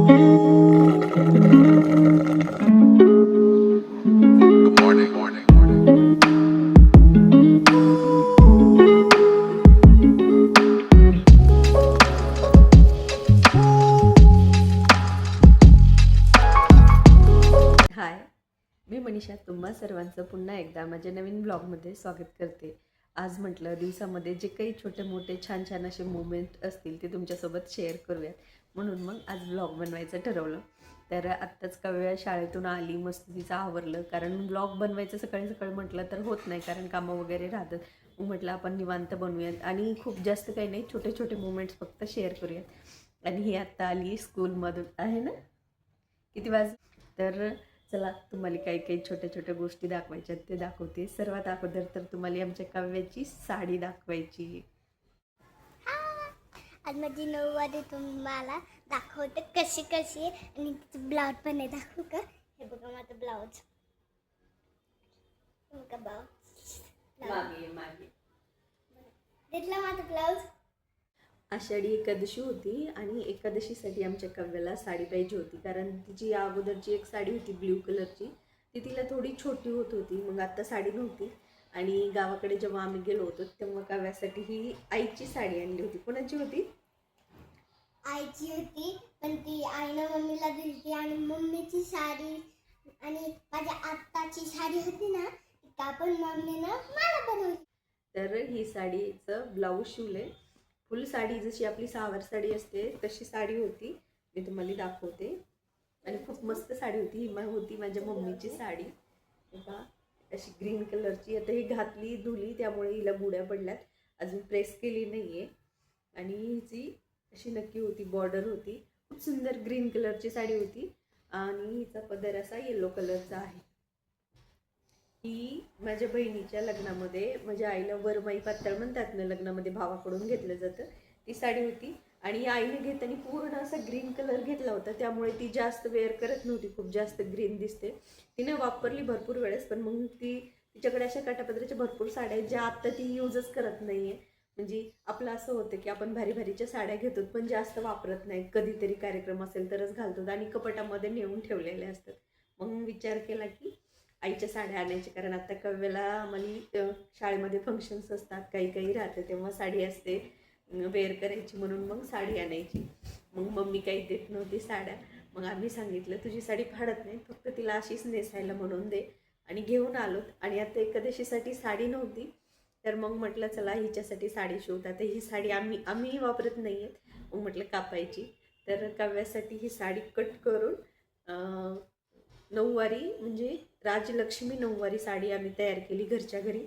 हाय, मी मनीषा तुम्हा सर्वांचं पुन्हा एकदा माझ्या नवीन ब्लॉगमध्ये स्वागत करते. आज म्हटलं दिवसामध्ये जे काही छोटे मोठे छान छान असे मोमेंट असतील ते तुमच्यासोबत शेअर करूयात, म्हणून मग आज ब्लॉग बनवायचं ठरवलं. तर आत्ताच वेळा शाळेतून आली, मस्त तिचं आवरलं, कारण ब्लॉग बनवायचं सकाळी सकाळी म्हटलं तर होत नाही, कारण कामं वगैरे राहतात. मग म्हटलं आपण निवांत बनवूयात आणि खूप जास्त काही नाही, छोटे छोटे मोमेंट्स फक्त शेअर करूयात. आणि ही आत्ता आली स्कूलमधून आहे ना, किती वाज तर चला तुम्हाला काही काही छोट्या छोट्या गोष्टी दाखवायच्या ते दाखवते. सर्वात अगोदर तर तुम्हाला आमच्या काव्याची साडी दाखवायची. आज माझी नऊवारी तुम्हाला दाखवते कशी कशी आहे आणि तिचं ब्लाऊज पण आहे. दाखवू का? हे बघा माझं ब्लाऊज. घेतला माझं ब्लाऊज. आषाढी एकादशी होती आणि एकादशीसाठी आमच्या काव्याला साडी पाहिजे होती, कारण तिची अगोदरची एक साडी होती ब्ल्यू कलरची, ती तिला थोडी छोटी होत होती. मग आता साडी नव्हती आणि गावाकडे जेव्हा आम्ही गेलो होतो तेव्हा काव्यासाठी ही आईची साडी आणली होती. कोणाची होती? आईची होती, पण ती आईनं मम्मीला दिली. आणि मम्मीची साडी आणि माझ्या आत्ताची साडी होती ना, ती का पण मम्मीनं मला बनवली. तर ही साडीचं ब्लाऊज शिवले. फुल साडी जशी आपली सहावार साडी असते तशी साडी होती, मी तुम्हाला दाखवते. आणि खूप मस्त साडी होती. ही होती माझ्या मम्मीची साडी, अशी ग्रीन कलरची. आता ही घातली धुली त्यामुळे हिला बुड्या पडल्यात, अजून प्रेस केली नाही आहे. आणि हिची अशी नक्की होती, बॉर्डर होती, खूप सुंदर ग्रीन कलरची साडी होती. आणि हिचा पदर असा येलो कलरचा आहे. ही माझ्या बहिणीच्या लग्नामध्ये माझ्या आईला वरमाई पातळ म्हणतात ना, लग्नामध्ये भावाकडून घेतलं जातं, ती साडी होती. आणि आईने घेताना पूर्ण असा ग्रीन कलर घेतला होता, त्यामुळे ती जास्त वेअर करत नव्हती, खूप जास्त ग्रीन दिसते. तिने वापरली भरपूर वेळेस, पण मग तिच्याकडे अशा काटापदराच्या भरपूर साड्या आहेत ज्या आत्ता ती यूजच करत नाही आहे. म्हणजे आपलं असं होतं की आपण भारी भारीच्या साड्या घेतो पण जास्त वापरत नाही, कधीतरी कार्यक्रम असेल तरच घालतो आणि कपाटामध्ये नेऊन ठेवलेल्या असतात. मग विचार केला की आईच्या साड्या आणायच्या, कारण आता काव्याला आम्हाला शाळेमध्ये फंक्शन्स असतात, काही काही राहते तेव्हा साडी असते वेअर करायची, म्हणून मग साडी आणायची. मग मम्मी काही देत नव्हती साड्या. मग आम्ही सांगितलं तुझी साडी फाडत नाही, फक्त तिला अशीच नेसायला म्हणून दे. आणि घेऊन आलो. आणि आता एकादशीसाठी साडी नव्हती, तर मग म्हटलं चला हिच्यासाठी साडी शिवतात. तर ही साडी आम्ही वापरत नाही आहेत, मग म्हटलं कापायची. तर काव्यासाठी ही साडी कट करून नऊवारी म्हणजे राजलक्ष्मी नऊवारी साडी आम्ही तयार केली घरच्या घरी.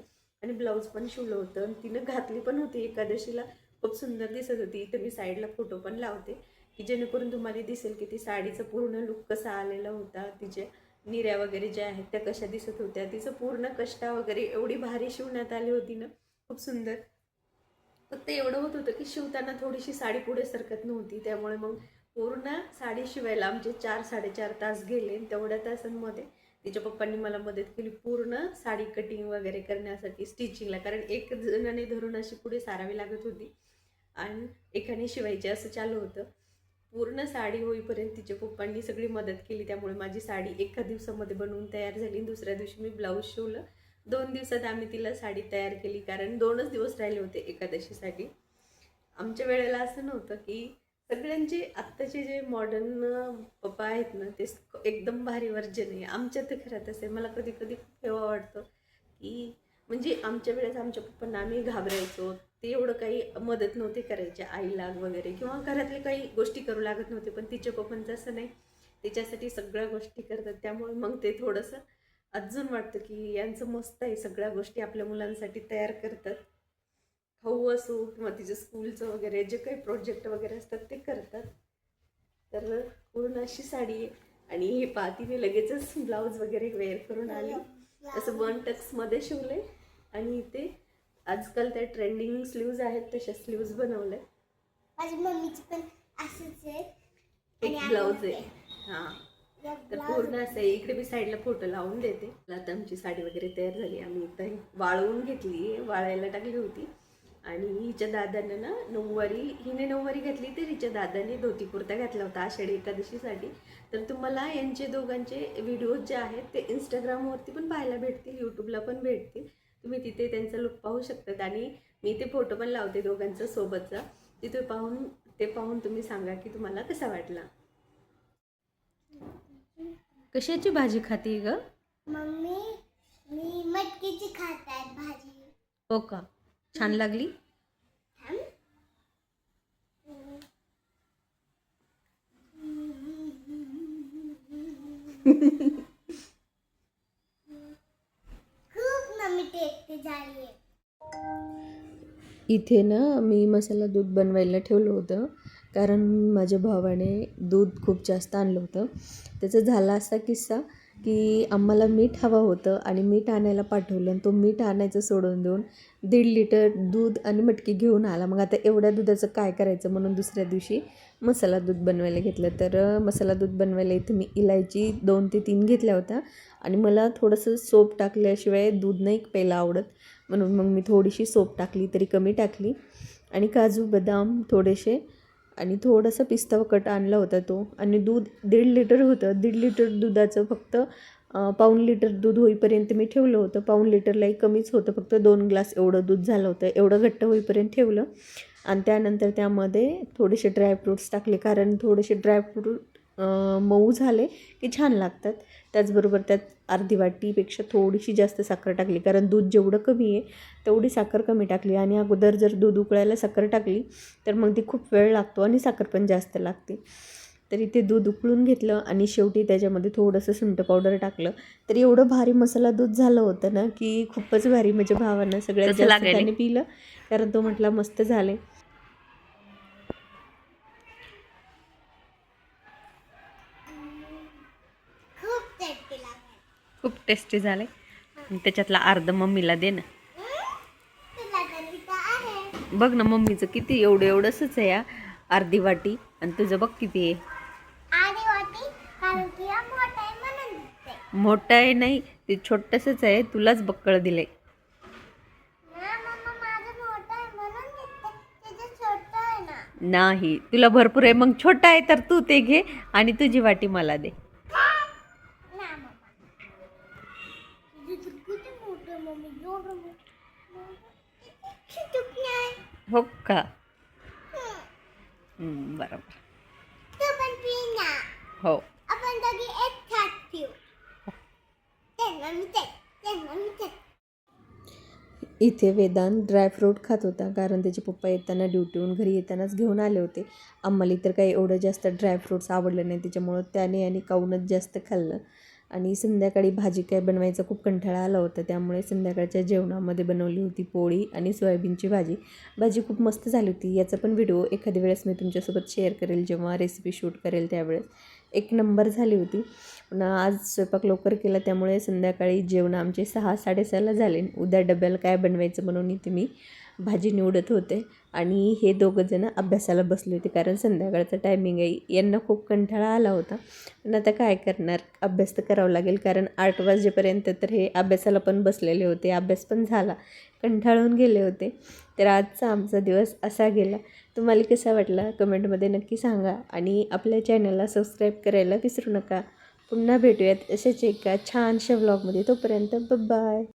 आणि ब्लाऊज पण शिवलं होतं आणि तिनं घातली पण होती एकादशीला, खूप सुंदर दिसत होती. इथं मी साईडला फोटो पण लावते की जेणेकरून तुम्हाला दिसेल की ती साडीचं पूर्ण लुक कसा आलेला होता, तिचे निऱ्या वगैरे ज्या आहेत त्या कशा दिसत होत्या, तिचं पूर्ण कष्टा वगैरे एवढी भारी शिवण्यात आली होती ना, खूप सुंदर. फक्त एवढं होत होतं की शिवताना थोडीशी साडी पुढे सरकत नव्हती, त्यामुळे मग पूर्ण साडी शिवायला आमचे 4-4.5 तास गेले. तेवढ्या तासांमध्ये तिच्या पप्पांनी मला मदत केली पूर्ण साडी कटिंग वगैरे करण्यासाठी, स्टिचिंगला, कारण एक जणाने धरून अशी पुढे सारावी लागत होती आणि एकाने शिवायची असं चालू होतं. पूर्ण साडी होईपर्यंत तिच्या पप्पांनी सगळी मदत केली, त्यामुळे माझी साडी एका दिवसामध्ये बनवून तयार झाली. दुसऱ्या दिवशी मी ब्लाऊज शिवलं. 2 दिवसात आम्ही तिला साडी तयार केली, कारण 2च दिवस राहिले होते एकादशीसाठी. आमच्या वेळेला असं नव्हतं की सगळ्यांचे आत्ताचे जे मॉडर्न पप्पा आहेत ना, ते एकदम भारी वर्जन आहे. आमच्या तर खरं तसे मला कधी कधी खूप हेवा वाटतं की म्हणजे आमच्या वेळेस आमच्या पप्पांना आम्ही घाबरायचो, ते एवढं काही मदत नव्हते करायचे आईला वगैरे, किंवा घरातले काही गोष्टी करू लागत नव्हते. पण तिच्या पप्पांचं असं नाही, तिच्यासाठी सगळ्या गोष्टी करतात. त्यामुळे मग ते थोडंसं अजून वाटतं की यांचं मस्त आहे, सगळ्या गोष्टी आपल्या मुलांसाठी तयार करतात. खाऊ असो किंवा तिचं स्कूलचं वगैरे जे काही प्रोजेक्ट वगैरे असतात ते करतात. तर पूर्ण अशी साडी आहे. आणि हे पातीने लगेचच ब्लाऊज वगैरे वेअर करून आली, असं 1 टक्समध्ये शिवले. आणि इथे आजकाल त्या ट्रेंडिंग स्लीव्ज आहेत तशा स्लीव्ज बनवल्या. माझी मम्मीची पण असंच आहे, एक ब्लाऊज आहे. हां, तर पूर्ण असं आहे. इकडे मी साईडला फोटो लावून देते. आता आमची साडी वगैरे तयार झाली. आम्ही इथं वाळवून घेतली, वाळायला टाकली होती. आणि हिच्या दादानं ना हिने नऊवारी घातली तर हिच्या दादाने धोती कुर्ता घातला होता आषाढी एकादशीसाठी. तर तुम्हाला यांचे दोघांचे व्हिडिओज जे आहेत ते इंस्टाग्रामवरती पण पाहायला भेटतील, यूट्यूबला पण भेटतील. तुम्ही तिथे त्यांचा लुक पाहू शकतात आणि मी ते फोटो पण लावते दोघांचा सोबतचा. ते पाहून तुम्ही सांगा की तुम्हाला कसा वाटला. कशाची भाजी खाते ग? मम्मी मी मटकीची खात आहे भाजी. हो का? छान लागली? खूप मम्मी टेस्टी झाली. इथे ना मी मसाला दूध बनवायला ठेवलं होतं, कारण माझ्या भावाने दूध खूप जास्त आणलं होतं. त्याचा झाला असा किस्सा की आम्हाला मीठ हवं होतं आणि मीठ आणायला पाठवलं आणि तो मीठ आणायचं सोडून देऊन 1.5 लिटर दूध आणि मटकी घेऊन आला. मग आता एवढ्या दुधाचं काय करायचं म्हणून दुसऱ्या दिवशी मसाला दूध बनवायला घेतलं. तर मसाला दूध बनवायला इथे मी इलायची 2 ते 3 घेतल्या होत्या आणि मला थोडंसं सोप टाकल्याशिवाय दूध नाही प्यायला आवडत, म्हणून मग मी थोडीशी सोप टाकली, तरी कमी टाकली. आणि काजू बदाम थोडेसे आणि थोडासा पिस्ता वकट आणला होता तो. आणि दूध 1.5 लिटर होतं. 1.5 लिटर दुधाचं फक्त 1.25 लिटर दूध होईपर्यंत मी ठेवलं होतं. 1.25 लिटरलाही कमीच होतं, फक्त 2 ग्लास एवढं दूध झालं होतं. एवढं घट्ट होईपर्यंत ठेवलं आणि त्यानंतर त्यामध्ये थोडेसे ड्रायफ्रूट्स टाकले, कारण थोडेसे ड्रायफ्रूट मऊ झाले की छान लागतात. त्याचबरोबर त्यात अर्धी वाटीपेक्षा थोडीशी जास्त साखर टाकली, कारण दूध जेवढं कमी आहे तेवढी साखर कमी टाकली. आणि अगोदर जर दूध उकळायला साखर टाकली तर मग ती खूप वेळ लागतो आणि साखर पण जास्त लागते. तर इथे दूध उकळून घेतलं आणि शेवटी त्याच्यामध्ये थोडंसं सुंठ पावडर टाकलं. तर एवढं भारी मसाला दूध झालं होतं ना की खूपच भारी. माझ्या भावानं सगळ्यात जास्त त्याने पिलं, कारण तो म्हटला मस्त झाले. खूप टेस्टी लागली. खूप टेस्टी झाले. त्याच्यातला अर्ध मम्मीला दे ना. तुला तर इथं आहे. बघ ना मम्मीचं किती एवढंसंच आहे या अर्धी वाटी, आणि तुझं बघ किती आहे. आणि वाटी कारण की हा मोठा आहे म्हणून दिसते. मोठं आहे नाही, ते छोटंसंच आहे, तुलाच बक्कळ दिलंय. ना मम्मा माझं मोठं आहे म्हणून दिसते. त्याचं छोटं आहे ना. नाही, तुला भरपूर आहे. मग छोटा आहे तर तू ते घे आणि तुझी वाटी मला दे. ना मम्मा तुझं किती मोठं आहे मम्मी. एवढं मोठं चिटूक नाही. हो का? बरोबर. तू पण पी ना. हो. आपण दोघी एक छात पिऊ. त्यांना मी ते इथे वेदांत ड्रायफ्रूट खात होता, कारण त्याचे पप्पा येताना ड्युटीहून घरी येतानाच घेऊन आले होते. आम्हाला तर काही एवढं जास्त ड्रायफ्रूट्स आवडलं नाही, त्याच्यामुळं त्याने आणि काऊनच जास्त खाल्लं. आणि संध्याकाळी भाजी काय बनवायचा खूप कंटाळा आला होता, त्यामुळे संध्याकाळच्या जेवणामध्ये बनवली होती पोळी आणि सोयाबीनची भाजी. भाजी खूप मस्त झाली होती. याचा पण व्हिडिओ एखाद्या वेळेस मी तुमच्यासोबत शेअर करेल, जेव्हा रेसिपी शूट करेल त्यावेळेस. एक नंबर झाली होती. पण आज स्वयंपाक लवकर केला, त्यामुळे संध्याकाळी जेवण आमचे 6-6:30ला झाले. उद्या डब्याला काय बनवायचं म्हणून इथे मी भाजी निवडत होते. आणि हे दोघंजणं अभ्यासाला बसले होते, कारण संध्याकाळचं टायमिंग आहे. यांना खूप कंटाळा आला होता, पण आता काय करणार, अभ्यास तर करावं लागेल, कारण 8 वाजेपर्यंत तर हे अभ्यासाला पण बसलेले होते. अभ्यास पण झाला, कंटाळून गेले होते. तर आजचा आमचा दिवस असा गेला. तुम्हाला कसा वाटला कमेंटमध्ये नक्की सांगा आणि आपल्या चॅनलला सबस्क्राईब करायला विसरू नका. पुन्हा भेटूयात अशाच एका छानशा व्लॉगमध्ये. तोपर्यंत बाय.